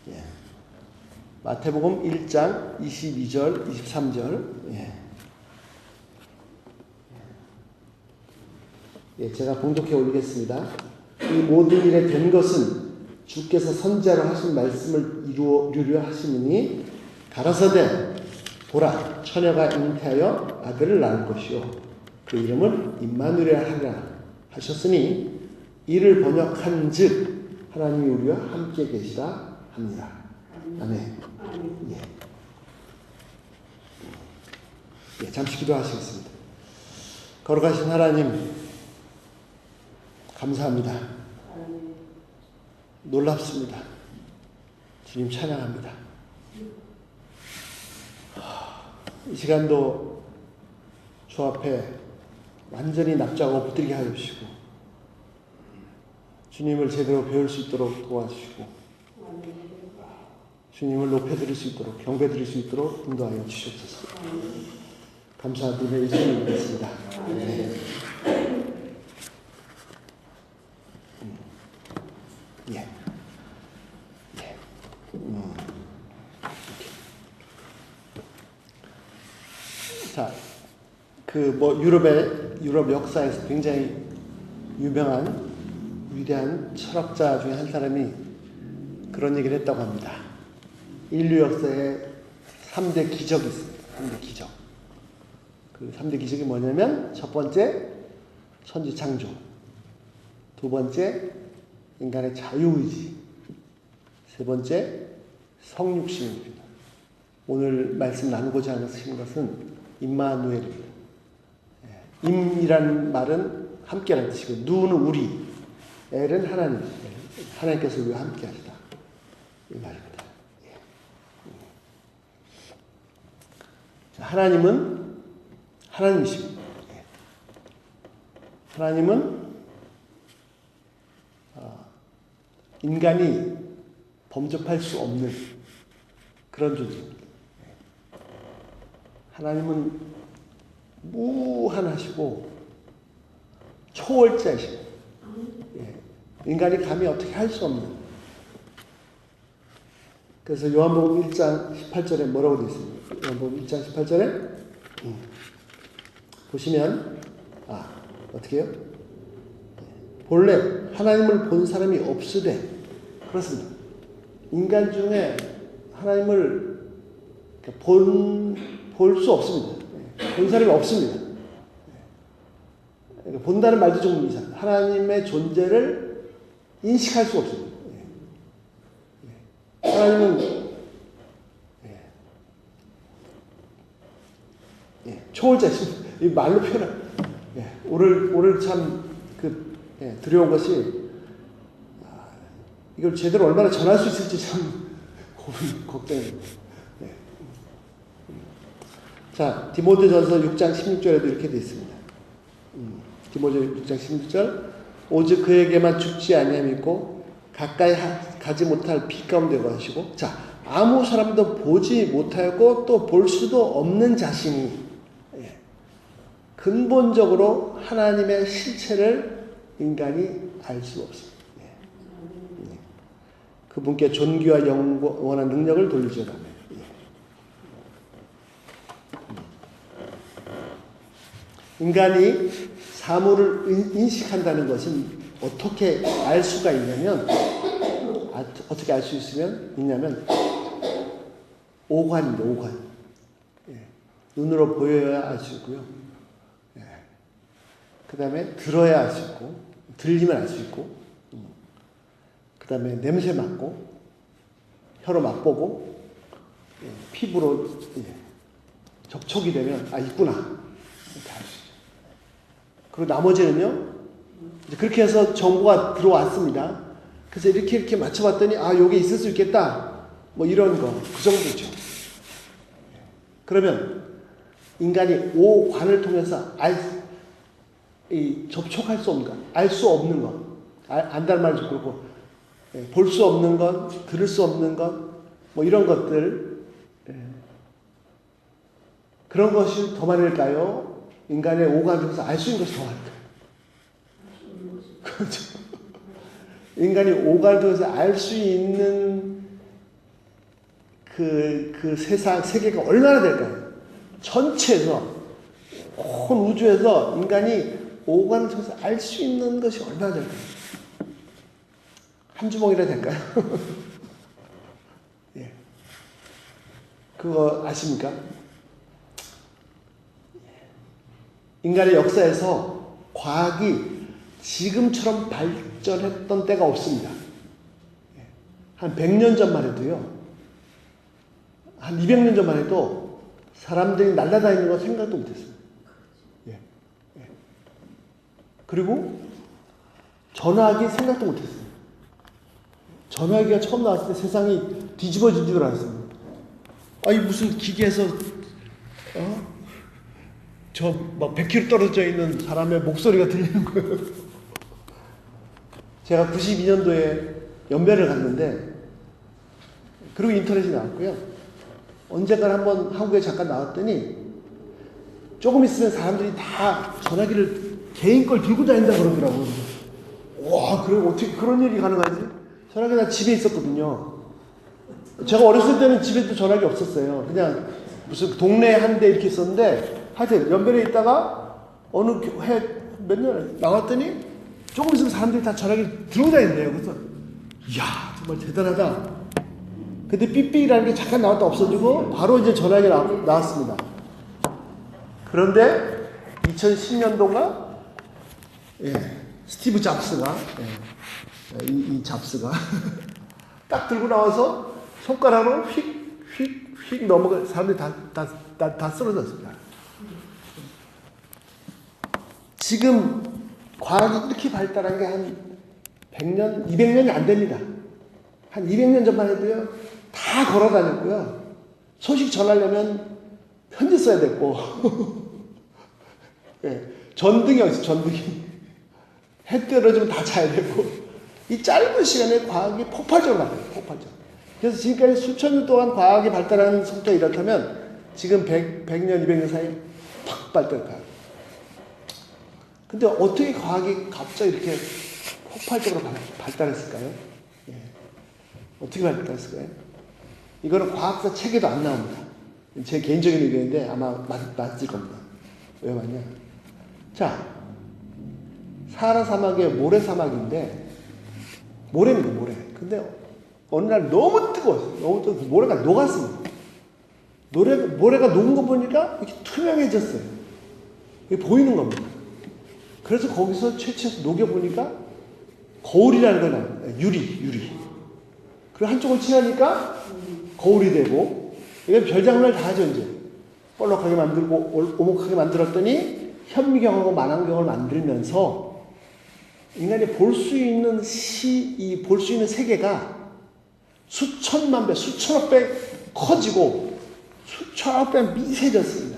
예. 마태복음 1장 22절, 23절. 예. 예, 제가 봉독해 올리겠습니다. 이 모든 일에 된 것은 주께서 선지자로 하신 말씀을 이루려 하시느니 가라사대 보라 처녀가 잉태하여 아들을 낳을 것이요 그 이름을 임마누엘 하리라 하셨으니 이를 번역한즉 하나님이 우리와 함께 계시다 합니다. 아멘. 예. 예, 잠시 기도하시겠습니다. 거룩하신 하나님 감사합니다. 놀랍습니다. 주님 찬양합니다. 이 시간도 주 앞에 완전히 납작하고 붙들게 하여 주시고 주님을 제대로 배울 수 있도록 도와주시고 주님을 높여드릴 수 있도록 경배드릴 수 있도록 인도하여 주시옵소서. 감사드리며 예수님을 믿습니다. 네. 예. 예. 자, 유럽 역사에서 굉장히 유명한 위대한 철학자 중에 한 사람이 그런 얘기를 했다고 합니다. 인류 역사에 3대 기적이 있습니다. 3대 기적. 그 3대 기적이 뭐냐면 첫 번째 천지 창조, 두 번째 인간의 자유의지, 세 번째 성육신입니다. 오늘 말씀 나누고자 하는 것은 임마누엘입니다. 임이라는 말은 함께라는 뜻이고 누는 우리, 엘은 하나님, 하나님께서 우리와 함께하시다 이 말입니다. 하나님은 하나님이십니다. 하나님은 인간이 범접할 수 없는 그런 존재입니다. 하나님은 무한하시고 초월자이시고 인간이 감히 어떻게 할 수 없는. 그래서 요한복음 1장 18절에 뭐라고 되어 있습니까? 요한복음 1장 18절에 보시면 어떻게 해요? 본래 하나님을 본 사람이 없으되 그렇습니다. 인간 중에 하나님을 볼 수 없습니다. 본 사람이 없습니다. 본다는 말도 좀 이상합니다. 하나님의 존재를 인식할 수 없습니다. 하나님은 초월자이십니다. 이 말로 표현을 오늘 참 두려운 것이 이걸 제대로 얼마나 전할 수 있을지 참 걱정입니다. 자, 디모데전서 6장 16절에도 이렇게 되어 있습니다. 디모데 6장 16절 오직 그에게만 죽지 아니함이 있고 가까이 가지 못할 빛 가운데 거하시고 자 아무 사람도 보지 못하고 또 볼 수도 없는 자신이 근본적으로 하나님의 실체를 인간이 알 수 없습니다. 그분께 존귀와 영원한 능력을 돌리죠라며. 인간이 사물을 인식한다는 것은 어떻게 알 수가 있냐면 어떻게 알 수 있냐면 오관입니다. 오관. 눈으로 보여야 알 수 있고요. 그 다음에 들어야 알 수 있고 들리면 알 수 있고 그 다음에 냄새 맡고 혀로 맛보고 피부로 접촉이 되면 있구나 이렇게 알 수 있죠. 그리고 나머지는요 이제 그렇게 해서 정보가 들어왔습니다. 그래서 이렇게 맞춰봤더니 여기 있을 수 있겠다 뭐 이런 거 그 정도죠. 그러면 인간이 오관을 통해서 접촉할 수 없는 것, 알 수 없는 것, 안다는 말이 좀 그렇고 볼 수 없는 것, 들을 수 없는 것, 뭐 이런 것들 그런 것이 더 많을까요? 인간의 오감 중에서 알 수 있는 것이 더 많을까요? 그렇죠. 인간이 오감을 통해서 알 수 있는 그 세상, 세계가 얼마나 될까요? 전체에서, 온 우주에서 인간이 오관을 통해서 알 수 있는 것이 얼마나 될까요? 한 주먹이라 될까요? 예. 그거 아십니까? 인간의 역사에서 과학이 지금처럼 발전했던 때가 없습니다. 한 100년 전만 해도요, 한 200년 전만 해도 사람들이 날아다니는 거 생각도 못했어요. 예. 예. 그리고 전화기 생각도 못했어요. 전화기가 처음 나왔을 때 세상이 뒤집어진 줄 알았습니다. 아니, 무슨 기계에서, 저 막 100km 떨어져 있는 사람의 목소리가 들리는 거예요. 제가 92년도에 연배를 갔는데, 그리고 인터넷이 나왔고요. 언젠가 한번 한국에 잠깐 나왔더니, 조금 있으면 사람들이 다 전화기를 개인 걸 들고 다닌다 그러더라고요. 와, 그래, 어떻게 그런 일이 가능하지? 전화기가 나 집에 있었거든요. 제가 어렸을 때는 집에도 전화기 없었어요. 그냥 무슨 동네에 한 대 이렇게 있었는데, 하여튼 연변에 있다가 어느 해 몇 년 나왔더니 조금 있으면 사람들이 다 전화기를 들고 다닌대요. 그래서 이야, 정말 대단하다. 근데 삐삐라는 게 잠깐 나왔다 없어지고 바로 이제 전화기 나왔습니다. 그런데 2010년도가 스티브 잡스가 이 잡스가 딱 들고 나와서 손가락으로 휙 넘어가 사람들이 다 쓰러졌습니다. 지금 과학이 이렇게 발달한 게 한 100년, 200년이 안 됩니다. 한 200년 전만 해도요, 다 걸어 다녔고요. 소식 전하려면 편지 써야 됐고, 전등이 어딨어, 전등이. 해 떨어지면 다 자야 되고, 이 짧은 시간에 과학이 폭발적으로 발달해요, 폭발적으로. 그래서 지금까지 수천 년 동안 과학이 발달하는 속도가 이렇다면, 지금 100년, 200년 사이에 팍 발달해요. 근데 어떻게 과학이 갑자기 이렇게 폭발적으로 발달했을까요? 어떻게 발달했을까요? 이거는 과학사 책에도 안 나옵니다. 제 개인적인 의견인데 아마 맞을 겁니다. 왜 맞냐? 자, 사하라 사막의 모래사막인데, 모래입니다, 모래. 근데 어느 날 너무 뜨거웠어요. 너무 뜨거워서 모래가 녹았습니다. 모래가 녹은 거 보니까 이렇게 투명해졌어요. 이게 보이는 겁니다. 그래서 거기서 채취해서 녹여보니까 거울이라는 걸 나와요. 유리. 그리고 한쪽을 칠하니까 거울이 되고, 이건 별장을 다 하죠, 이제. 볼록하게 만들고, 오목하게 만들었더니, 현미경하고 만안경을 만들면서, 인간이 볼 수 있는 볼 수 있는 세계가 수천만 배, 수천억 배 커지고, 수천억 배 미세졌습니다.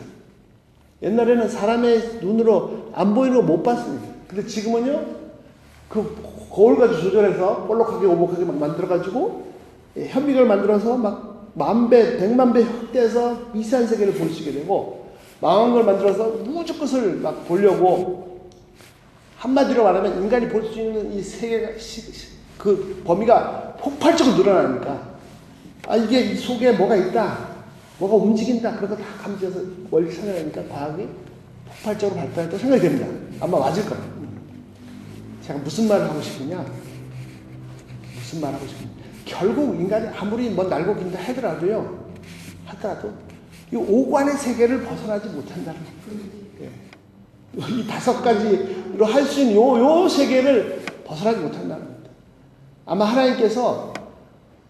옛날에는 사람의 눈으로 안 보이는 거 못 봤습니다. 근데 지금은요, 그 거울 가지고 조절해서 볼록하게 오목하게 막 만들어가지고, 현미경을 만들어서 막 10,000배, 1,000,000배 확대해서 미세한 세계를 볼 수 있게 되고, 망원경을 만들어서 우주 끝을 막 보려고, 한마디로 말하면 인간이 볼 수 있는 이 세계가, 그 범위가 폭발적으로 늘어나니까, 이게 이 속에 뭐가 있다. 뭐가 움직인다. 그런 거 다 감지해서 멀리 찾아내니까 과학이 폭발적으로 발달했다고 생각이 됩니다. 아마 맞을 거예요. 제가 무슨 말을 하고 싶으냐? 결국 인간이 아무리 날고 긴다 하더라도 이 오관의 세계를 벗어나지 못한다는 거예요. 이 5가지로 할 수 있는 요 세계를 벗어나지 못한다는 겁니다. 아마 하나님께서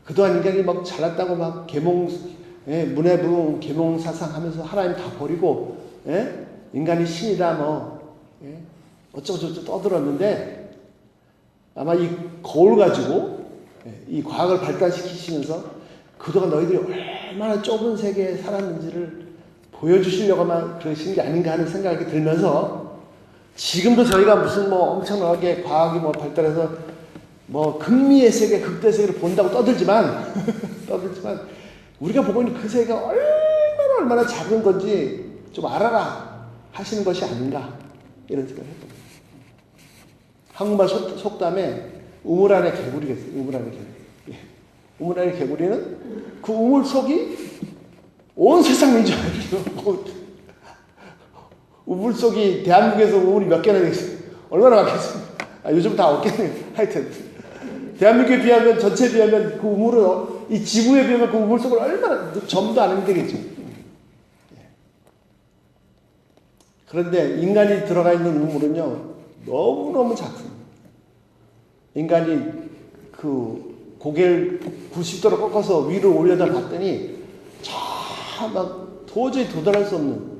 그동안 인간이 막 잘났다고 막 문해부흥, 계몽사상 하면서 하나님 다 버리고, 인간이 신이다, 어쩌고저쩌고 떠들었는데, 아마 이 거울 가지고, 이 과학을 발달시키시면서, 그동안 너희들이 얼마나 좁은 세계에 살았는지를 보여주시려고 아마 그러신 게 아닌가 하는 생각이 들면서, 지금도 저희가 무슨 엄청나게 과학이 발달해서, 극미의 세계, 극대 세계를 본다고 떠들지만, 우리가 보고 있는 그 세계가 얼마나 작은 건지 좀 알아라 하시는 것이 아닌가, 이런 생각을 했습니다. 한국말 속담에 우물 안에 개구리겠어요. 우물 안에 개구리. 우물 안의 개구리는 그 우물 속이 온 세상인 줄 알죠. 우물 속이 대한민국에서 우물이 몇 개나 되겠어요? 얼마나 많겠습니까? 요즘 다 없겠네요. 하여튼 대한민국에 비하면 전체에 비하면 그 우물은 이 지구에 비하면 그 우물 속을 얼마나 점도 안 되겠죠. 그런데 인간이 들어가 있는 우물은요 너무너무 작습니다. 인간이 그 고개를 90도로 꺾어서 위로 올려다 봤더니 저 막 도저히 도달할 수 없는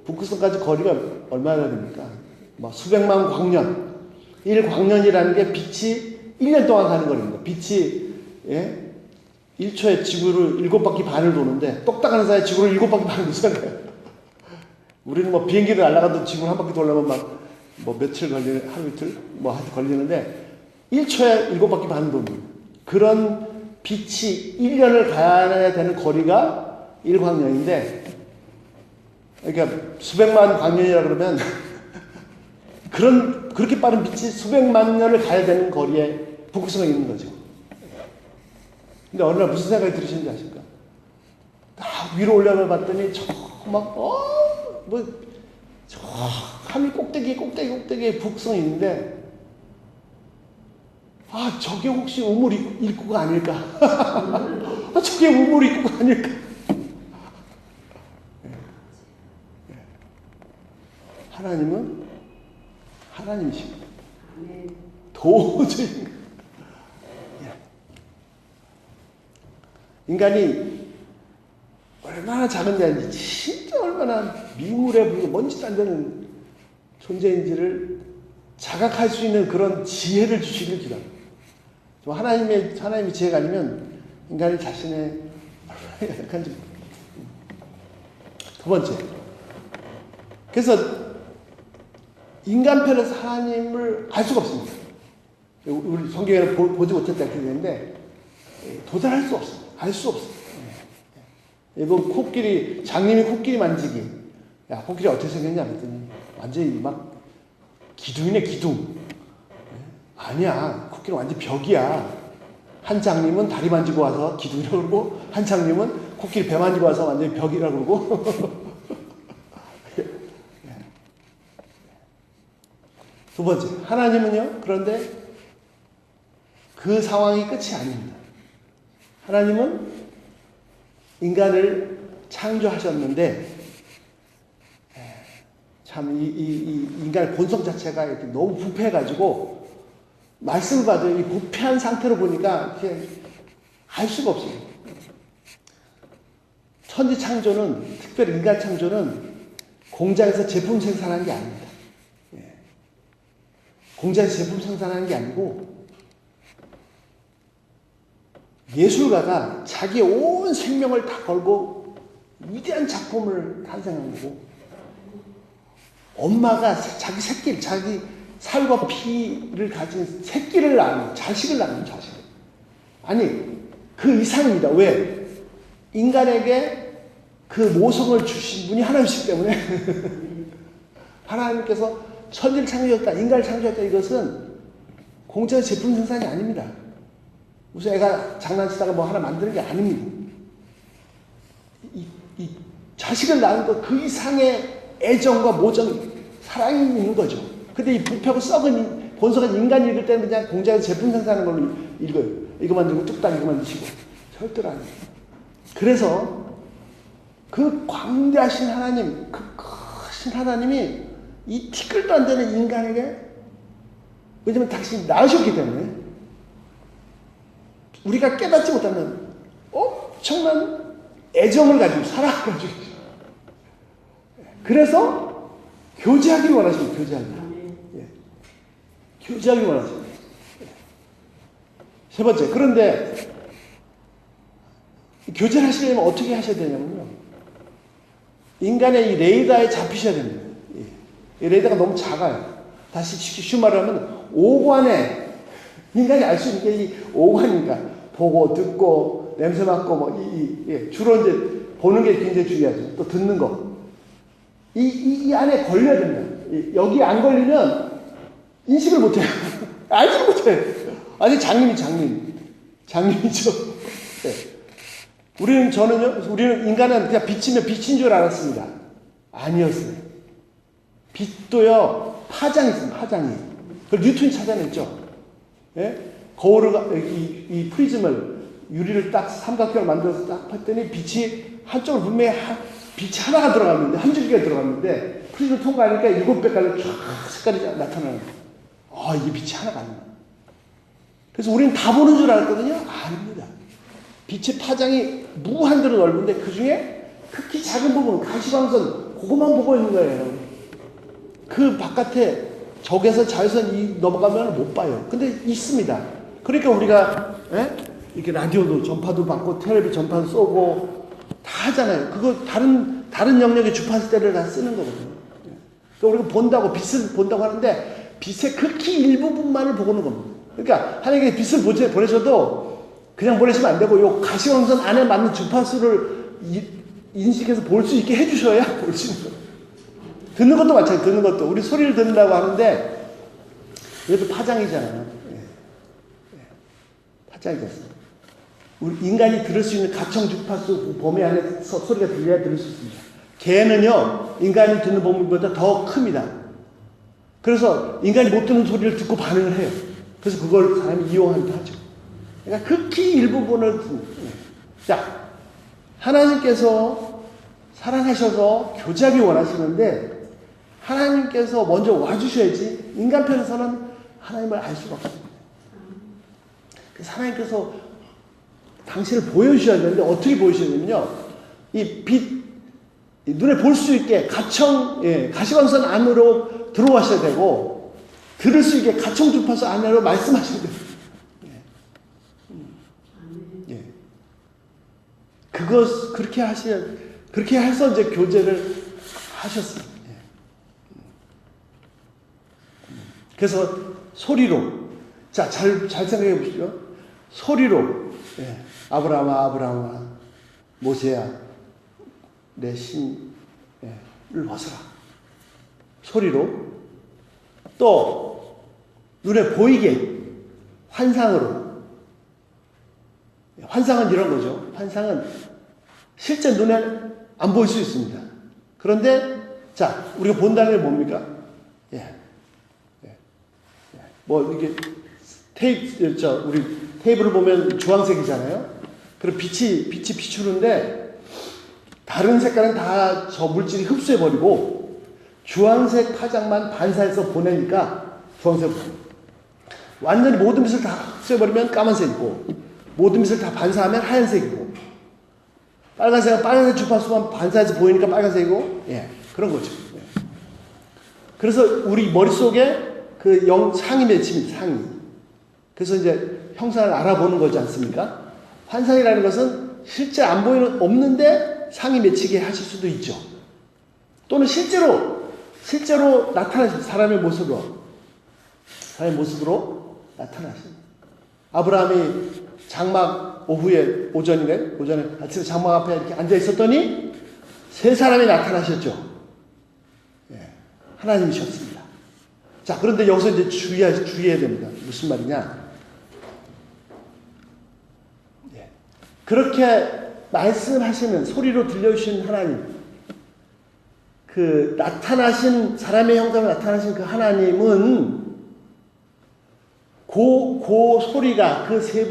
북극성까지 거리가 얼마나 됩니까? 막 수백만 광년. 1광년이라는 게 빛이 1년 동안 가는 거리입니다. 빛이 1초에 지구를 7바퀴 반을 도는데 똑딱하는 사이에 지구를 7바퀴 반을 도잖아요. 우리는 뭐 비행기를 날아가도 지구를 한 바퀴 돌려면 막 뭐 며칠 걸리는, 하루 이틀 뭐 하여튼 걸리는데 1초에 7바퀴 반을 돕니다. 그런 빛이 1년을 가야 되는 거리가 1광년인데, 그러니까 수백만 광년이라 그러면 그렇게 빠른 빛이 수백만 년을 가야 되는 거리에 북극성이 있는 거죠. 근데 어느 날 무슨 생각이 들으시는지 아십니까? 딱 위로 올라가 봤더니 저 하늘 꼭대기에 북극성이 있는데, 저게 혹시 우물 입구가 아닐까? 저게 우물 입구가 아닐까? 하나님은 하나님이십니다. 도저히 인간이 얼마나 작은 자인지, 진짜 얼마나 미물에 불고 먼지도 안 되는 존재인지를 자각할 수 있는 그런 지혜를 주시길 기도합니다. 하나님의 지혜가 아니면 인간이 자신의 얼마나 약한지. 두 번째, 그래서 인간 편에서 하나님을 알 수가 없습니다. 우리 성경에는 보지 못했다 이렇게 되는데 도달할 수 없습니다. 알 수 없습니다. 이번 코끼리, 장님이 코끼리 만지기. 야, 코끼리 어떻게 생겼냐 그랬더니 완전히 막 기둥이네, 기둥. 아니야, 코끼리 완전 벽이야. 한 장님은 다리 만지고 와서 기둥이라고 그러고, 한 장님은 코끼리 배 만지고 와서 완전히 벽이라고 그러고. 두 번째, 하나님은요, 그런데 그 상황이 끝이 아닙니다. 하나님은 인간을 창조하셨는데, 참, 이 인간의 본성 자체가 이렇게 너무 부패해가지고, 말씀을 봐도 이 부패한 상태로 보니까 이렇게 알 수가 없어요. 천지 창조는, 특별히 인간 창조는 공장에서 제품 생산하는 게 아닙니다. 공장에서 제품 생산하는 게 아니고, 예술가가 자기의 온 생명을 다 걸고 위대한 작품을 탄생한 거고, 엄마가 자기 새끼, 자기 살과 피를 가진 새끼를 낳는, 자식을 낳는 자식. 아니, 그 이상입니다. 왜? 인간에게 그 모성을 주신 분이 하나님이시기 때문에 하나님께서 천지를 창조했다, 인간을 창조했다, 이것은 공짜의 제품 생산이 아닙니다. 무슨 애가 장난치다가 뭐 하나 만드는 게 아닙니다. 이 자식을 낳은 것 그 이상의 애정과 모정, 사랑이 있는 거죠. 근데 이 부패하고 썩은 본성은 인간이 읽을 때는 그냥 공장에서 제품 생산하는 걸로 읽어요. 이거 만들고 뚝딱 이거 만드시고. 절대로 아니에요. 그래서 그 광대하신 하나님, 그 크신 하나님이 이 티끌도 안 되는 인간에게, 왜냐면 당신이 낳으셨기 때문에 우리가 깨닫지 못하는 엄청난 애정을 가지고, 사랑을 가지고, 그래서 교제하기를 원하십니다. 교제하기를 원하십니다. 세 번째, 그런데 교제를 하시려면 어떻게 하셔야 되냐면요, 인간의 이 레이더에 잡히셔야 됩니다. 이 레이더가 너무 작아요. 다시 쉬운 말을 하면 오관에, 인간이 알 수 있는 게 이 오관이니까 보고 듣고 냄새 맡고 뭐 주로 이제 보는 게 굉장히 중요하죠. 또 듣는 거. 이 안에 걸려야 됩니다. 여기 안 걸리면 인식을 못해요. 알지를 못해요. 아니, 장님이죠. 우리는 인간은 그냥 빛이면 빛인 줄 알았습니다. 아니었어요. 빛도요, 파장이 있습니다, 파장이. 그걸 뉴턴이 찾아냈죠. 예? 이 프리즘을, 유리를 딱 삼각형을 만들어서 딱 봤더니 빛이 한쪽으로 분명히 빛이 하나가 들어갔는데, 한 줄기가 들어갔는데, 프리즘을 통과하니까 7배깔로 쫙 색깔이 나타나는 거예요. 이게 빛이 하나가 아니야. 그래서 우리는 다 보는 줄 알았거든요. 아닙니다. 빛의 파장이 무한대로 넓은데 그 중에 극히 작은 부분, 가시광선, 그것만 보고 있는 거예요. 그 바깥에 적에서 자외선이 넘어가면 못 봐요. 근데 있습니다. 그러니까 우리가 이렇게 라디오도 전파도 받고 텔레비 전파도 쏘고 다 하잖아요. 그거 다른 영역의 주파수대를 다 쓰는 거거든요. 그러니까 우리가 본다고, 빛을 본다고 하는데 빛의 극히 일부분만을 보고는 겁니다. 그러니까 하나님께 빛을 보내셔도 그냥 보내시면 안 되고 요 가시광선 안에 맞는 주파수를 인식해서 볼 수 있게 해주셔야 볼 수 있는 거예요. 듣는 것도 마찬가지예요. 듣는 것도. 우리 소리를 듣는다고 하는데 이것도 파장이잖아요. 파장이 됐어요. 우리 인간이 들을 수 있는 가청 주파수 범위 안에서 소리가 들려야 들을 수 있습니다. 개는요, 인간이 듣는 범위보다 더 큽니다. 그래서 인간이 못 듣는 소리를 듣고 반응을 해요. 그래서 그걸 사람이 이용한다 하죠. 그러니까 극히 일부분을 자, 하나님께서 사랑하셔서 교제하기 원하시는데 하나님께서 먼저 와주셔야지 인간 편에서는 하나님을 알 수가 없습니다. 그래서 하나님께서 당신을 보여주셔야 되는데 어떻게 보여주시냐면요. 이 빛, 눈에 볼 수 있게 가시광선 안으로 들어가셔야 되고 들을 수 있게 가청 주파수 안으로 말씀하셔야 돼요. 그렇게 해서 이제 교제를 하셨어요. 그래서 소리로, 자, 잘 생각해 보시죠. 소리로, 아브라함아, 모세야, 내 신을 벗어라. 소리로, 또, 눈에 보이게, 환상으로. 환상은 이런 거죠. 환상은 실제 눈에 안 보일 수 있습니다. 그런데, 자, 우리가 본다는 게 뭡니까? 이게 우리 테이블을 보면 주황색이잖아요. 그럼 빛이 비추는데, 다른 색깔은 다 저 물질이 흡수해버리고, 주황색 파장만 반사해서 보내니까, 주황색. 완전히 모든 빛을 다 흡수해버리면 까만색이고, 모든 빛을 다 반사하면 하얀색이고, 빨간색은 빨간색 주파수만 반사해서 보이니까 빨간색이고, 그런 거죠. 그래서 우리 머릿속에 그 상이 맺힙니다, 상이. 그래서 이제 형상을 알아보는 거지 않습니까? 환상이라는 것은 실제 안 보이는, 없는데 상이 맺히게 하실 수도 있죠. 또는 실제로 나타나십니다. 사람의 모습으로 나타나십니다. 아브라함이 장막 오전에 아침에 장막 앞에 이렇게 앉아 있었더니 세 사람이 나타나셨죠. 하나님이셨습니다. 자, 그런데 여기서 이제 주의해야 됩니다. 무슨 말이냐? 그렇게 말씀하시는, 소리로 들려주신 하나님, 그 나타나신, 사람의 형상으로 나타나신 그 하나님은 그 소리가, 그 세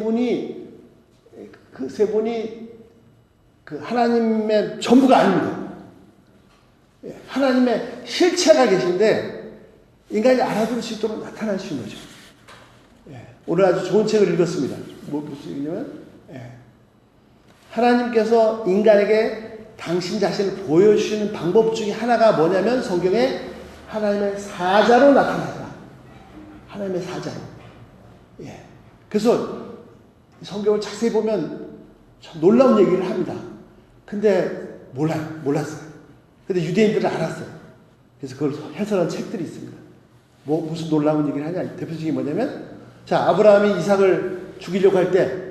분이 그 하나님의 전부가 아닙니다. 하나님의 실체가 계신데 인간이 알아들을 수 있도록 나타나시는 거죠. 오늘 아주 좋은 책을 읽었습니다. 무슨 얘기냐면, 하나님께서 인간에게 당신 자신을 보여주시는 방법 중에 하나가 뭐냐면 성경에 하나님의 사자로 나타나더라. 하나님의 사자로. 그래서 성경을 자세히 보면 참 놀라운 얘기를 합니다. 근데 몰랐어요. 근데 유대인들은 알았어요. 그래서 그걸 해설한 책들이 있습니다. 무슨 놀라운 얘기를 하냐. 대표적인 게 뭐냐면, 자, 아브라함이 이삭을 죽이려고 할 때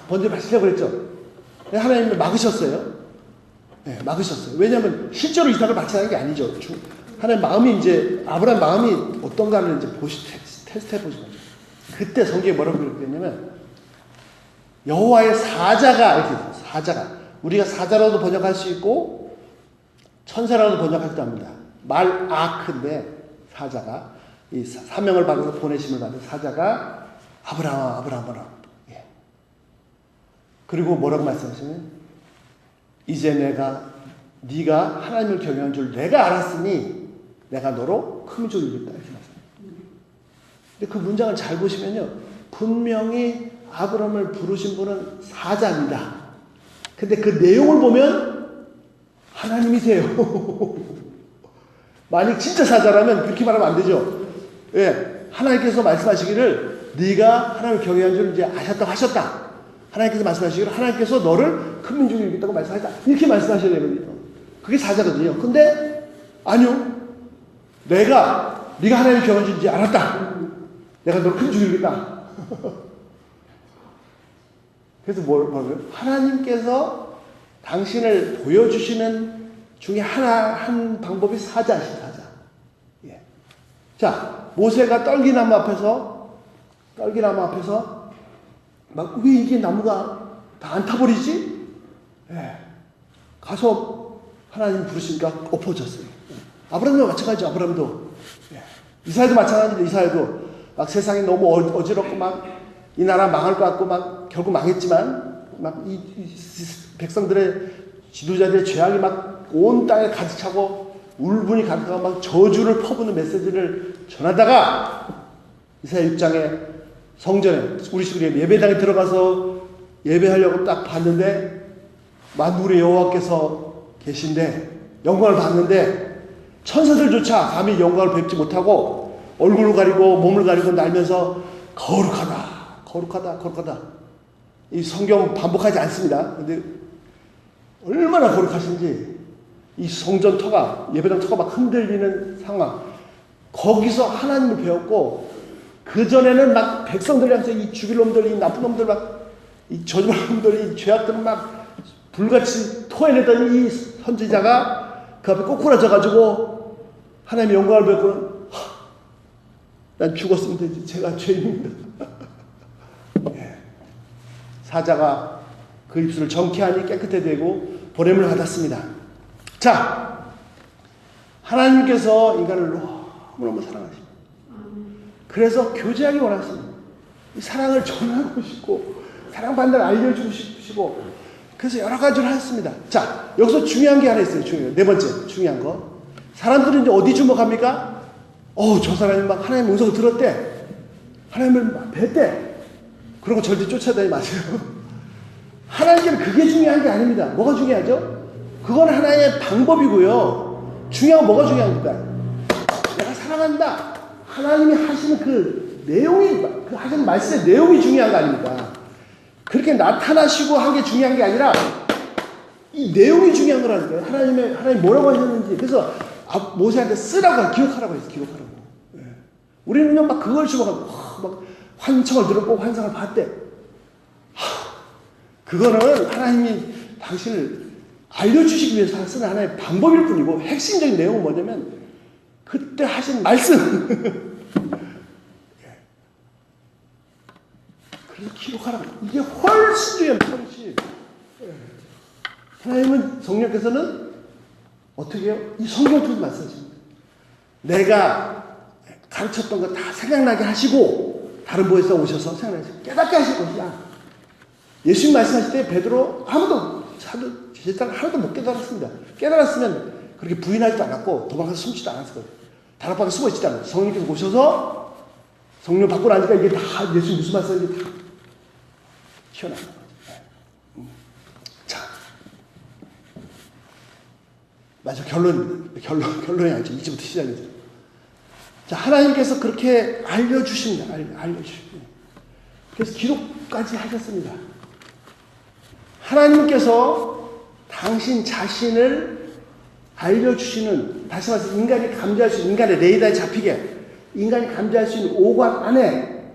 번제를 바치려고 그랬죠. 하나님이 막으셨어요. 막으셨어요. 왜냐하면 실제로 이삭을 바치는 게 아니죠. 하나님 마음이 이제, 아브라함 마음이 어떤가를 이제 테스트해 보신 거죠. 그때 성경에 뭐라고 그랬냐면, 여호와의 사자가 이렇게 있어요. 사자가. 우리가 사자라도 번역할 수 있고 천사라도 번역하기도 합니다. 말아크인데 사자가 이 사명을 받아서 보내심을 받은 사자가 아브라함. 예. 그리고 뭐라고 말씀하시면 이제 네가 하나님을 경외한 줄 내가 알았으니 내가 너로 큰 민족을 이루겠다 이렇게 말씀합니다. 근데 그 문장을 잘 보시면요 분명히 아브라함을 부르신 분은 사자입니다. 근데 그 내용을 보면 하나님이세요. 만약 진짜 사자라면 그렇게 말하면 안 되죠. 예, 하나님께서 말씀하시기를 네가 하나님을 경외한 줄 이제 아셨다고 하셨다. 하나님께서 말씀하시기를 하나님께서 너를 큰 민족이 이루겠다고 말씀하셨다. 이렇게 말씀하셔야 되거든요. 그게 사자거든요. 근데 아니요. 네가 하나님을 경외한 줄 이제 알았다. 내가 너를 큰 민족이 이루겠다. 그래서 뭐라고요? 하나님께서 당신을 보여주시는 중에 한 방법이 사자신 사자. 예. 자, 모세가 떨기나무 앞에서 막 왜 이게 나무가 다 안 타버리지? 예. 가서 하나님 부르시니까 엎어졌어요. 아브라함도 마찬가지죠. 아브라함도. 예. 이스라엘도 마찬가지죠. 이스라엘도 막 세상이 너무 어지럽고 막 이 나라 망할 것 같고 막 결국 망했지만 막 이 백성들의 지도자들의 죄악이 막 온 땅에 가득 차고 울분이 가득하고 막 저주를 퍼부는 메시지를 전하다가 이사야 6장에 성전에 우리 식구들이 예배당에 들어가서 예배하려고 딱 봤는데 만물의 여호와께서 계신데 영광을 봤는데 천사들조차 감히 영광을 뵙지 못하고 얼굴을 가리고 몸을 가리고 날면서 거룩하다. 이 성경 반복하지 않습니다. 근데 얼마나 거룩하신지 이 성전 터가 예배당 터가 막 흔들리는 상황 거기서 하나님을 배웠고 그 전에는 막 백성들이 항상 이 죽일 놈들 이 나쁜 놈들 막 이 저주할 놈들 이 죄악들을 막 불같이 토해내던 이 선지자가 그 앞에 꼬꾸라져 가지고 하나님의 영광을 배웠고 난 죽었으면 되지 제가 죄인입니다. 예. 사자가 그 입술을 정케하니 깨끗해 되고 보냄을 받았습니다. 자, 하나님께서 인간을 너무너무 사랑하십니다. 그래서 교제하기 원하십니다. 이 사랑을 전하고 싶고 사랑받는 걸 알려주고 싶으시고 그래서 여러 가지를 하셨습니다. 자, 여기서 중요한 게 하나 있어요. 네 번째 중요한 거. 사람들은 이제 어디 주목합니까? 저 사람이 막 하나님의 음성을 들었대. 하나님을 막 뵀대. 그런 거 절대 쫓아다니지 마세요. 하나님께는 그게 중요한 게 아닙니다. 뭐가 중요하죠? 그건 하나의 방법이고요. 중요한 건 뭐가 중요합니까? 내가 사랑한다. 하나님이 하시는 그 내용이, 그 하시는 말씀의 내용이 중요한 거 아닙니까? 그렇게 나타나시고 한 게 중요한 게 아니라 이 내용이 중요한 거라니까요. 하나님 뭐라고 하셨는지. 그래서 모세한테 쓰라고 기억하라고 했어요. 기억하라고. 예. 우리는요 막 그걸 주목하고 막 환청을 들었고 환상을 봤대. 그거는 하나님이 당신을 알려주시기 위해서 쓰는 하나의 방법일 뿐이고 핵심적인 내용은 뭐냐면 그때 하신 말씀. 그래서 기록하라고. 이게 훨씬 중요합니다. 훨씬. 하나님은 성령께서는 어떻게 해요? 이 성경을 통해서 말씀하십니다. 내가 가르쳤던 거 다 생각나게 하시고 다른 보혜사 오셔서 생각나게 하시고 깨닫게 하실 것이야. 예수님 말씀하실 때 베드로 제사장 하나도 못 깨달았습니다. 깨달았으면 그렇게 부인하지도 않았고 도망가서 숨지도 않았을 거예요. 다락방에 숨어 있지도 않아요. 성령께서 오셔서 성령 받고 나니까 이게 다 예수님 무슨 말씀인지 다 튀어나온 거예요. 자, 맞아 결론이 아니죠. 이제부터 시작이죠. 자, 하나님께서 그렇게 알려주십니다. 알려주십니다. 그래서 기록까지 하셨습니다. 하나님께서 당신 자신을 알려주시는, 다시 말해서 인간이 감지할 수 있는, 인간의 레이더에 잡히게 인간이 감지할 수 있는 오관 안에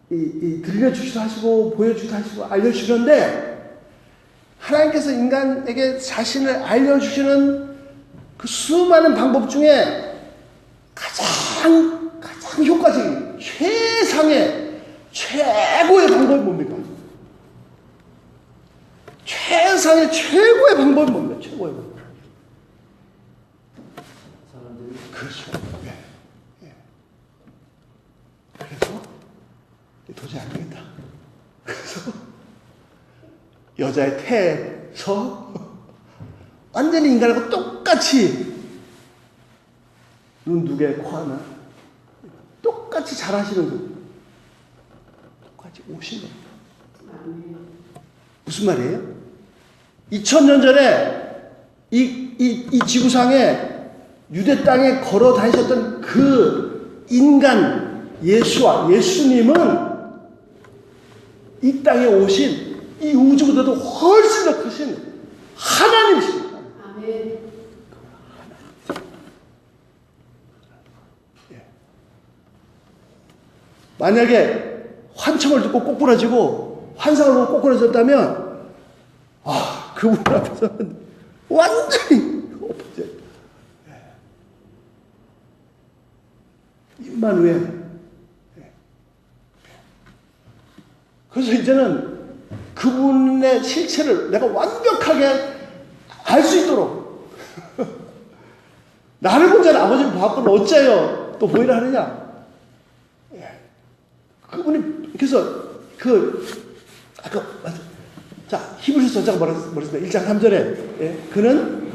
들려주기도 하시고 보여주기도 하시고 알려주시는데, 하나님께서 인간에게 자신을 알려주시는 그 수많은 방법 중에 가장 효과적인 최고의 방법이 뭡니까? 최상의 최고의 방법이 뭡니까? 최고의 방법. 그렇죠. 예. 그래서 도저히 안 되겠다. 그래서 여자의 태에서 완전히 인간하고 똑같이 눈 두 개, 코 하나 똑같이 잘하시는 분 똑같이 오신 겁니다. 무슨 말이에요? 2000년 전에 이 지구상에 유대 땅에 걸어 다니셨던 그 인간 예수님은 이 땅에 오신 이 우주보다도 훨씬 더 크신 하나님이십니다. 아멘. 만약에 환청을 듣고 꼬꾸라지고 환상을 보고 꼬꾸라졌다면 그분 앞에서는 완전히 엎어져요. 임마누엘. 그래서 이제는 그분의 실체를 내가 완벽하게 알 수 있도록 나를 본 자는 아버지를 보았거늘 어째요 또 보이라 하느냐. 그분이 그래서 아까 자 히브리서 전자가 뭐랬습니까? 1장 3절에 그는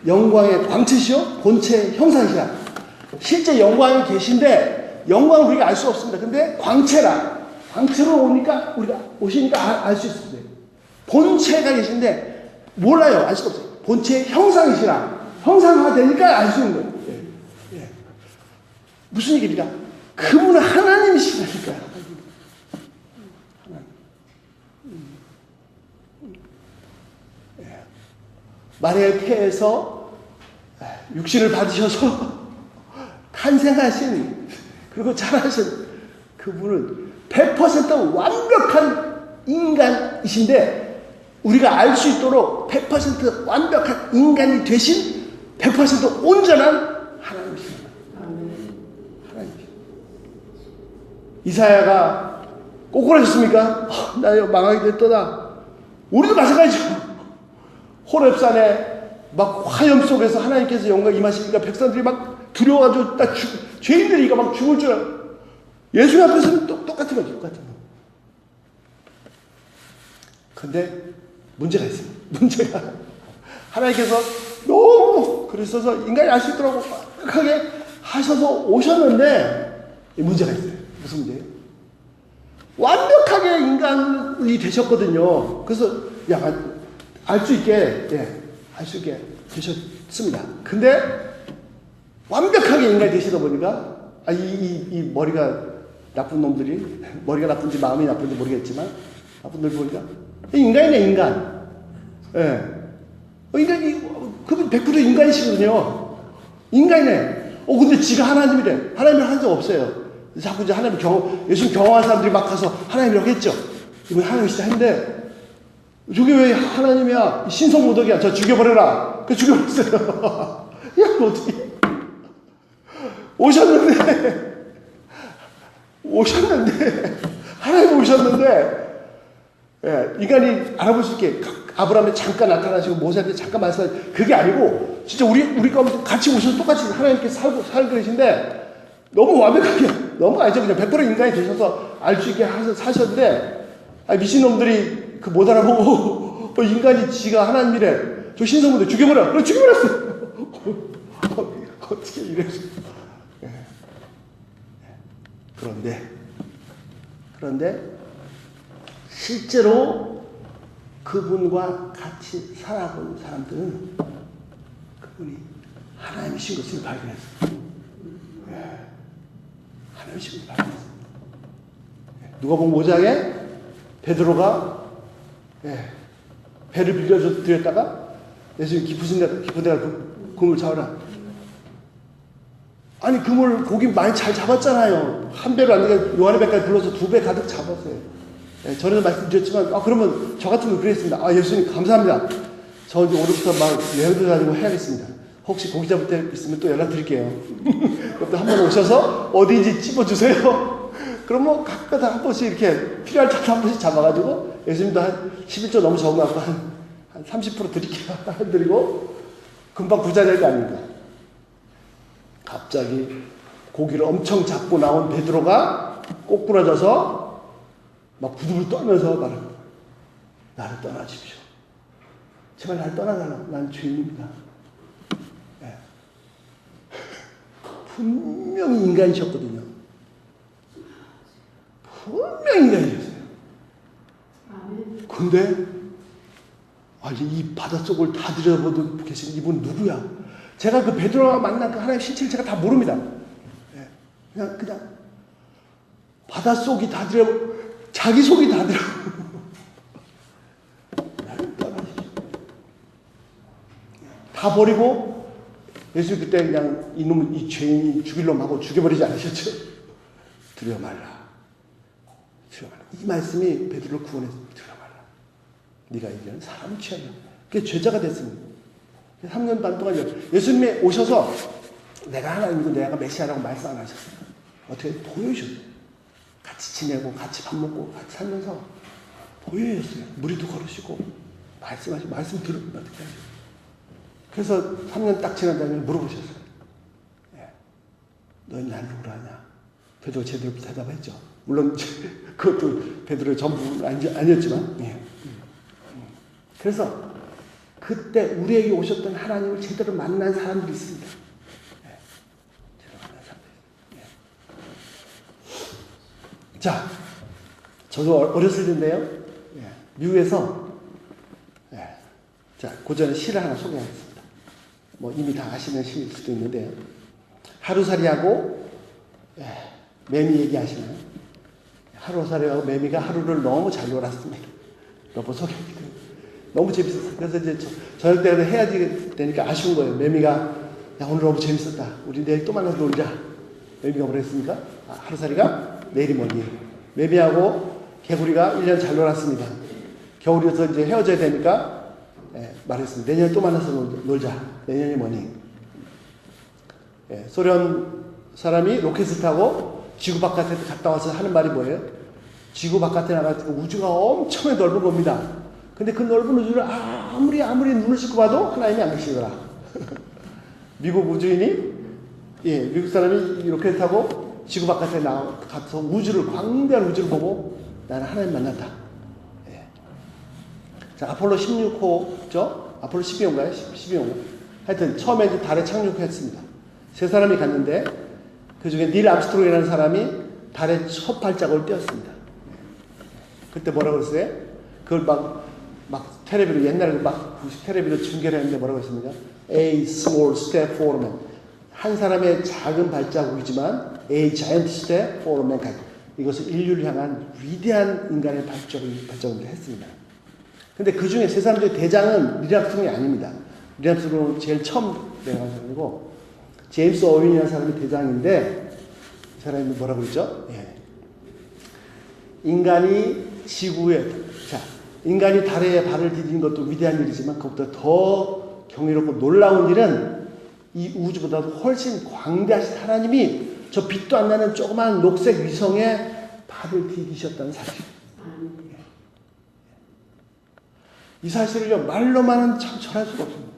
영광의 광채시요 본체의 형상이시라. 실제 영광이 계신데 영광을 우리가 알 수 없습니다. 근데 광채로 오시니까 알 수 있어요. 본체가 계신데 몰라요. 알 수가 없어요. 본체의 형상이시라. 형상화 되니까 알 수 있는 거예요. 무슨 얘기입니까? 그분은 하나님이시라니까요. 마리아의 태에서 육신을 받으셔서 탄생하신 그리고 자라신 그분은 100% 완벽한 인간이신데 우리가 알 수 있도록 100% 완벽한 인간이 되신 100% 온전한 하나님이십니다. 하나님이십니다. 이사야가 꼬꾸라졌습니까? 나 망하게 됐더라. 우리도 마찬가지죠. 호렙산에 막 화염 속에서 하나님께서 영광 임하시니까 백성들이 막 두려워가지고 죄인들이 막 죽을 줄 알고 예수 앞에서는 똑같은 거죠. 똑같은 거. 근데 문제가 있습니다. 문제가 하나님께서 너무 그러셔서 인간이 알 수 있도록 완벽하게 하셔서 오셨는데 문제가 있어요. 무슨 문제예요? 완벽하게 인간이 되셨거든요. 그래서 알 수 있게 되셨습니다. 근데 완벽하게 인간이 되시다 보니까 이 머리가 나쁜 놈들이 머리가 나쁜지 마음이 나쁜지 모르겠지만 나쁜 놈들 보니까 인간이네 인간. 인간이 그분 100% 인간이시거든요. 인간이네. 근데 지가 하나님이래. 하나님을 한 적 없어요. 자꾸 이제 하나님 예수님 경험한 사람들이 막 가서 하나님이라고 했죠. 이분 하나님이시다 했는데 저게 왜 하나님이야? 신성모독이야. 저 죽여버려라. 그 죽여버렸어요. 야, 어떻게. 오셨는데, 하나님 오셨는데, 인간이 알아볼 수 있게, 아브라함에 잠깐 나타나시고, 모세한테 잠깐 말씀하시고, 그게 아니고, 진짜 우리 가운데 같이 오셔서 똑같이 하나님께 살고 계신데, 너무 완벽하게, 너무 아니죠. 그냥 100% 인간이 되셔서 알 수 있게 사셨는데, 미친놈들이 못 알아보고 인간이 지가 하나님이래. 저 신성모독 죽여버려. 그래 죽여버렸어. 어떻게 이래서. 그런데 실제로 그분과 같이 살아본 사람들은 그분이 하나님이신 것을 발견했어요. 하나님이신 것을 발견했어요. 누가복음 5장에 베드로가 배를 빌려드렸다가 예수님 깊은 데가 그물 잡아라. 아니 그물 고기 많이 잘 잡았잖아요. 한 배로 안 되게 요한의 배까지 불러서 2배 가득 잡았어요. 전에도 말씀드렸지만 그러면 저 같으면 그랬습니다. 예수님 감사합니다. 저 이제 오늘부터 막 여행도 다니고 해야겠습니다. 혹시 고기 잡을 때 있으면 또 연락드릴게요. 그때 한번 오셔서 어디인지 찝어주세요. 그럼 뭐 각각 한 번씩 이렇게 필요할 때 한 번씩 잡아가지고 예수님도 한 11조 너무 적은 것 같고 한 30% 드릴게요. 드리고 금방 부자 될 거 아닙니까? 갑자기 고기를 엄청 잡고 나온 베드로가 꼬꾸라져서 막 부들부들 떨면서 말합니다. 나를 떠나십시오. 제발 나를 떠나달라. 난 죄인입니다. 네. 분명히 인간이셨거든요. 분명히 인간이셨어요. 근데 아니 이 바닷속을 다 들여다보고 계신 이분 누구야? 제가 그 베드로가 만난 그 하나님의 실체를 제가 다 모릅니다. 네. 그냥 바닷속이 다 자기 속이 다 나를 떠나시죠. 다 버리고 예수 그때 그냥 이놈 이 죄인이 죽일 놈 하고 죽여버리지 않으셨죠? 두려워 말라. 두려워 말라. 이 말씀이 베드로를 구원해서 두려워 말라. 네가 이기는 사람 취하냐. 그게 죄자가 됐습니다. 3년 반 동안 예수님이 오셔서 내가 하나님이고 내가 메시아라고 말씀 안 하셨어요. 어떻게 보여주셨어요. 같이 지내고 같이 밥 먹고 같이 살면서 보여줬어요. 무리도 걸으시고 말씀하시고 말씀 들으면 어떻게 하죠. 그래서 3년 딱 지난 다음에 물어보셨어요. 예. 너희 날 누구라 하냐. 베드로 제대로 대답했죠. 물론 그것도 베드로의 전부는 아니었지만 예. 그래서 그때 우리에게 오셨던 하나님을 제대로 만난 사람들이 있습니다. 예. 제대로 만난 사람들이 있습니다. 예. 자, 저도 어렸을 때인데요. 예. 미국에서 예. 자, 고전의 시를 하나 소개하겠습니다. 뭐 이미 다 아시는 시일 수도 있는데요. 하루살이하고 예. 매미 얘기하시나요? 하루살이하고 매미가 하루를 너무 잘 놀았습니다. 여보 소개해드릴게요. 너무 재밌었어요. 그래서 이제 저녁 때 해야 되니까 아쉬운 거예요. 매미가 야 오늘 너무 재밌었다. 우리 내일 또 만나서 놀자. 매미가 뭐라 했습니까? 하루살이가 내일이 뭐니. 매미하고 개구리가 1년 잘 놀았습니다. 겨울이어서 이제 헤어져야 되니까 예, 말했습니다. 내년에 또 만나서 놀자. 내년이 뭐니. 예, 소련 사람이 로켓을 타고 지구 바깥에 갔다 와서 하는 말이 뭐예요? 지구 바깥에 나가서 우주가 엄청 넓은 겁니다. 근데 그 넓은 우주를 아무리 눈을 씻고 봐도 하나님이 안 계시더라. 미국 우주인이, 예, 미국 사람이 이렇게 타고 지구 바깥에 가서 광대한 우주를 보고 나는 하나님 만났다. 예. 자, 아폴로 16호죠? 아폴로 12호인가요? 12호인가요? 하여튼 처음에 이제 달에 착륙했습니다. 세 사람이 갔는데 그 중에 닐 암스트롱이라는 사람이 달에 첫 발자국을 띄었습니다. 그때 뭐라고 그랬어요? 그걸 막 텔레비로 옛날에 막 텔레비로 중계를 했는데 뭐라고 했습니까? A small step for man. 한 사람의 작은 발자국이지만 A giant step for mankind. 이것을 인류를 향한 위대한 인간의 발자국을 했습니다. 근데 그 중에 세 사람 중에 대장은 닐 암스트롱이 아닙니다. 닐 암스트롱은 제일 처음 내려간 사람이고 제임스 어윈이라는 사람이 대장인데 이 사람이 뭐라고 그러죠? 예. 인간이 지구에 인간이 달에 발을 디디는 것도 위대한 일이지만 그것보다 더 경이롭고 놀라운 일은 이 우주보다도 훨씬 광대하신 하나님이 저 빛도 안 나는 조그마한 녹색 위성에 발을 디디셨다는 사실. 이 사실을요 말로만은 참 전할 수가 없습니다.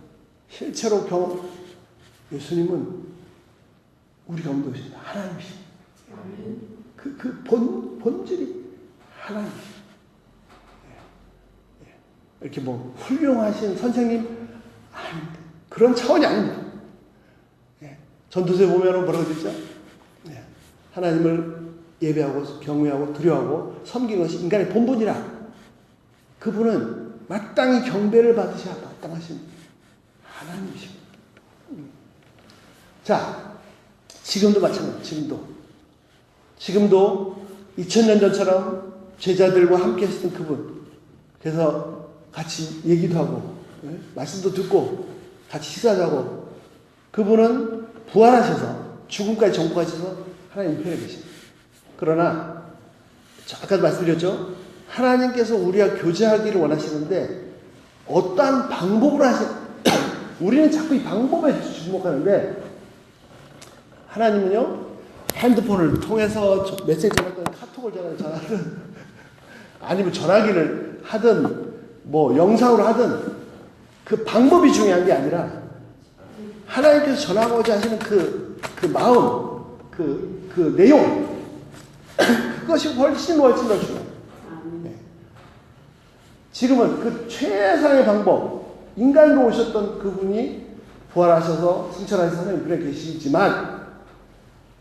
실제로 예수님은 우리 가운데 오신 하나님이십니다. 그 본질이 하나님이십니다. 이렇게 뭐 훌륭하신 선생님 아닙니다. 그런 차원이 아닙니다. 예. 전도서에 보면 뭐라고 되죠? 예. 하나님을 예배하고 경외하고 두려워하고 섬기는 것이 인간의 본분이라. 그분은 마땅히 경배를 받으셔야 마땅하신 하나님이십니다. 자, 지금도 마찬가지입니다. 지금도 2000년 전처럼 제자들과 함께 했던 그분. 그래서 같이 얘기도 하고, 말씀도 듣고, 같이 식사도 하고, 그분은 부활하셔서, 죽음까지 정복하셔서 하나님 편에 계십니다. 그러나, 아까도 말씀드렸죠? 하나님께서 우리와 교제하기를 원하시는데, 어떠한 방법으로 우리는 자꾸 이 방법에 주목하는데, 하나님은요, 핸드폰을 통해서 메시지 전하든 카톡을 전하든 아니면 전화기를 하든 뭐 영상으로 하든 그 방법이 중요한 게 아니라 하나님께서 전하고자 하시는 그 마음, 그 내용 그것이 훨씬 더 중요해요. 네. 지금은 그 최상의 방법, 인간으로 오셨던 그분이 부활하셔서 승천하신 하나님 분에 계시지만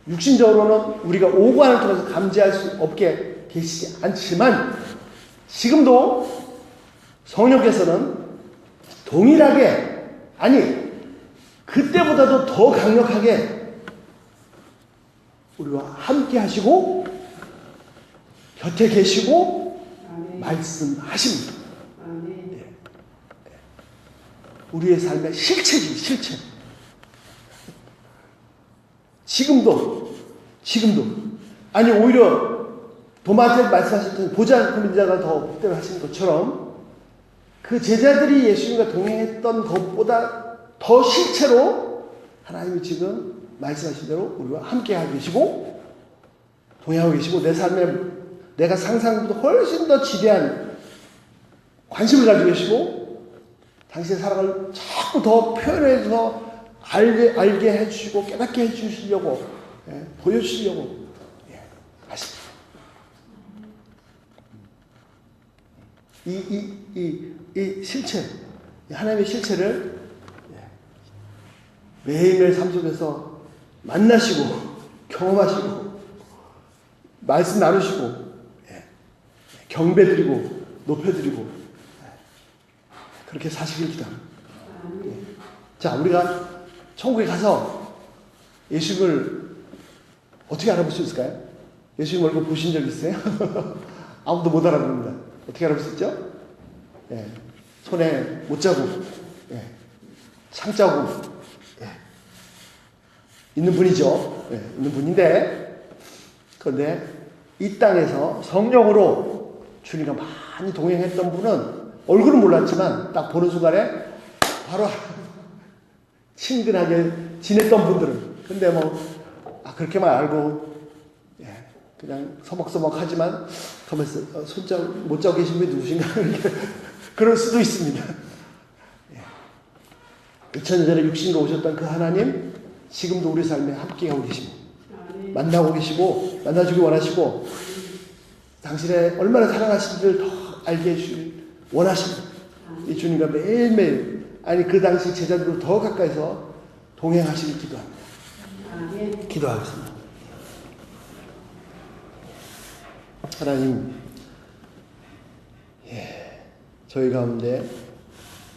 육신적으로는 우리가 오관을 통해서 감지할 수 없게 계시지 않지만 지금도 성령께서는 동일하게 아니 그때보다도 더 강력하게 우리와 함께 하시고 곁에 계시고 말씀하십니다. 네. 우리의 삶의 실체지 실체. 지금도 아니 오히려 도마한테 말씀하셨던 보좌하는 자가 더 복되게 하신 것처럼 그 제자들이 예수님과 동행했던 것보다 더 실체로 하나님이 지금 말씀하신 대로 우리와 함께하고 계시고 동행하고 계시고 내 삶에 내가 상상보다 훨씬 더 지대한 관심을 가지고 계시고 당신의 사랑을 자꾸 더 표현해서 알게 해주시고 깨닫게 해주시려고 보여주시려고 하십니다. 이 실체, 하나님의 실체를 매일매일 삶 속에서 만나시고 경험하시고 말씀 나누시고 경배드리고 높여드리고 그렇게 사시길 기도합니다. 자, 우리가 천국에 가서 예수님을 어떻게 알아볼 수 있을까요? 예수님 얼굴 보신 적 있어요? 아무도 못 알아봅니다. 어떻게 알아볼 수 있죠? 손에 못자국, 상자국 있는 분이죠. 있는 분인데 그런데 이 땅에서 성령으로 주님과 많이 동행했던 분은 얼굴은 몰랐지만 딱 보는 순간에 바로 친근하게 지냈던 분들은 근데 그렇게만 알고 그냥 서먹서먹하지만 가만있어 손자국 못 자고 계신 분이 누구신가 그럴 수도 있습니다. 2000년 전에 육신으로 오셨던 그 하나님 지금도 우리 삶에 함께하고 계시고 만나고 계시고 만나주기 원하시고 당신의 얼마나 사랑하신지를 더 알게 해주길 원하시고 이 주님과 매일매일 아니 그 당시 제자들로 더 가까이서 동행하시길 기도합니다. 기도하겠습니다. 하나님 저희 가운데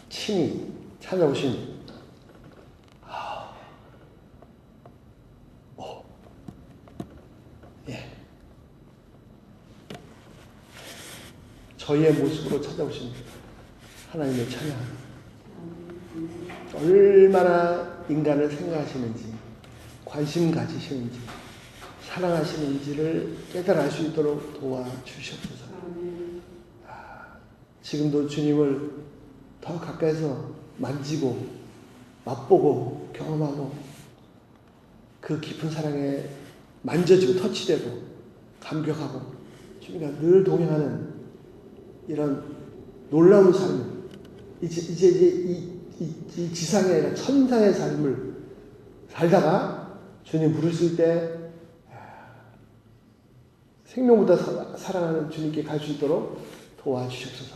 친히 찾아오신 저희의 모습으로 찾아오신 하나님의 찬양합니다. 얼마나 인간을 생각하시는지 관심 가지시는지 사랑하시는지를 깨달아 알 수 있도록 도와주시옵소서. 지금도 주님을 더 가까이서 만지고 맛보고 경험하고 그 깊은 사랑에 만져지고 터치되고 감격하고 주님과 늘 동행하는 이런 놀라운 삶을 이제 이 지상의 아니라 천상의 삶을 살다가 주님 부르실 때 생명보다 사랑하는 주님께 갈 수 있도록 도와주시옵소서.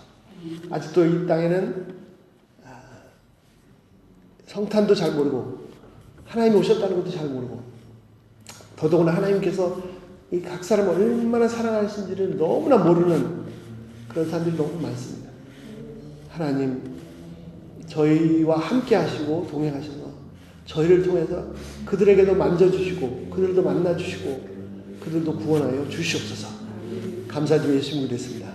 아직도 이 땅에는 성탄도 잘 모르고 하나님이 오셨다는 것도 잘 모르고 더더구나 하나님께서 이 각 사람을 얼마나 사랑하신지를 너무나 모르는 그런 사람들이 너무 많습니다. 하나님 저희와 함께 하시고 동행하셔서 저희를 통해서 그들에게도 만져주시고 그들도 만나주시고 그들도 구원하여 주시옵소서. 감사드리며 예수님을 드렸습니다.